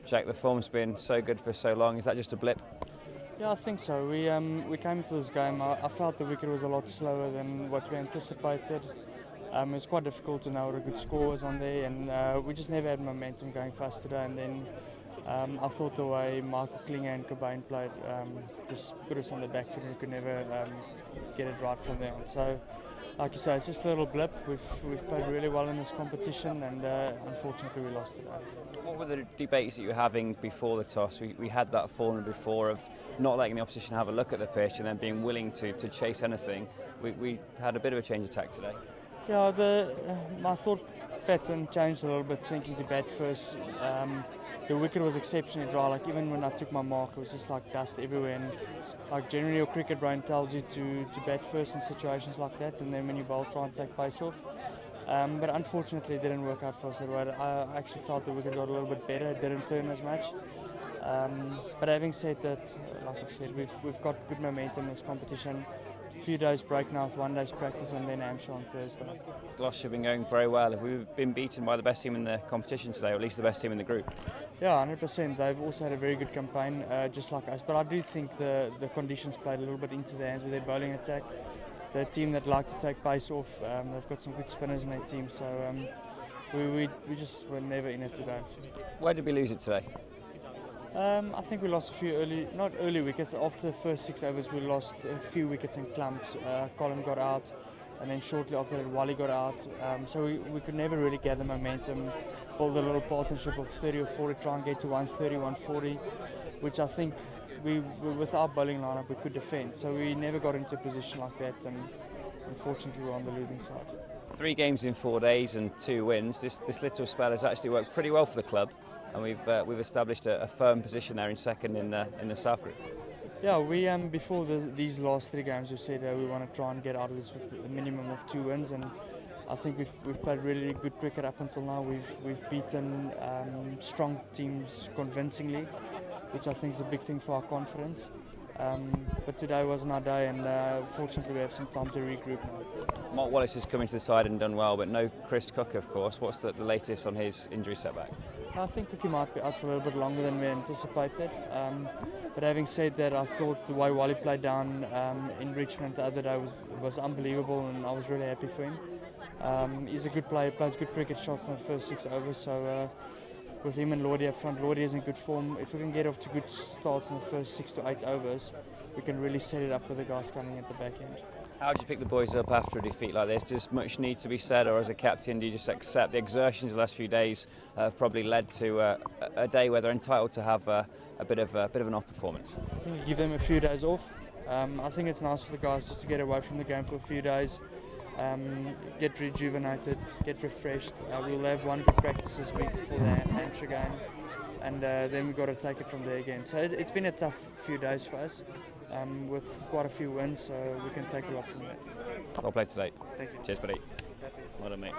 Jack, the form's been so good for so long. Is that just a blip? Yeah, I think so. We came into this game. I felt the wicket was a lot slower than what we anticipated. It was quite difficult to know what a good score was on there, and we just never had momentum going fast today. And then I thought the way Michael Klinger and Cobain played just put us on the back foot and we could never get it right from there on. So, like you say, it's just a little blip. We've played really well in this competition, and unfortunately we lost today. What were the debates that you were having before the toss? We had that formula before of not letting the opposition have a look at the pitch and then being willing to chase anything. We had a bit of a change of tack today. Yeah, my thought pattern changed a little bit, thinking to bat first. The wicket was exceptionally dry. Like even when I took my mark, it was just like dust everywhere. And like generally, your cricket brain tells you to bat first in situations like that, and then when you bowl, try and take pace off. But unfortunately, it didn't work out for us that way. I actually felt the wicket got a little bit better. It didn't turn as much. But having said that, like I've said, we've got good momentum in this competition. A few days break now with 1 day's practice and then Hampshire on Thursday. Gloucestershire have been going very well. Have we been beaten by the best team in the competition today, or at least the best team in the group? Yeah, 100%. They've also had a very good campaign, just like us. But I do think the conditions played a little bit into their hands with their bowling attack. The team that like to take pace off, they've got some good spinners in their team. So we just were never in it today. Why did we lose it today? I think we lost a few not early wickets. After the first 6 overs, we lost a few wickets in clumps. Colin got out, and then shortly after that, Wally got out. So we could never really gather momentum, build a little partnership of 30 or 40, try and get to 130, 140, which I think with our bowling lineup, we could defend. So we never got into a position like that, and unfortunately, we're on the losing side. 3 games in 4 days and 2 wins. This little spell has actually worked pretty well for the club, and we've established a firm position there in second in the South Group. Yeah, we before these last 3 games, we said we want to try and get out of this with a minimum of 2 wins, and I think we've played really good cricket up until now. We've beaten strong teams convincingly, which I think is a big thing for our confidence. But today wasn't our day, and fortunately we have some time to regroup now. Mark Wallace has come into the side and done well, but no Chris Cook, of course. What's the latest on his injury setback? I think Cookie might be out for a little bit longer than we anticipated. But having said that, I thought the way Wally played down in Richmond the other day was unbelievable, and I was really happy for him. He's a good player, plays good cricket shots in the first 6 overs, so with him and Lordy up front, Lordy is in good form. If we can get off to good starts in the first 6 to 8 overs, we can really set it up with the guys coming at the back end. How do you pick the boys up after a defeat like this? Does much need to be said, or as a captain, do you just accept the exertions of the last few days have probably led to a day where they're entitled to have a bit of an off performance? I think you give them a few days off. I think it's nice for the guys just to get away from the game for a few days, get rejuvenated, get refreshed. We'll have 1 good practice this week for the Hampshire game, and then we've got to take it from there again. So it's been a tough few days for us. With quite a few wins, so we can take a lot from that. Well played today. Thank you. Cheers, buddy. Well done, mate.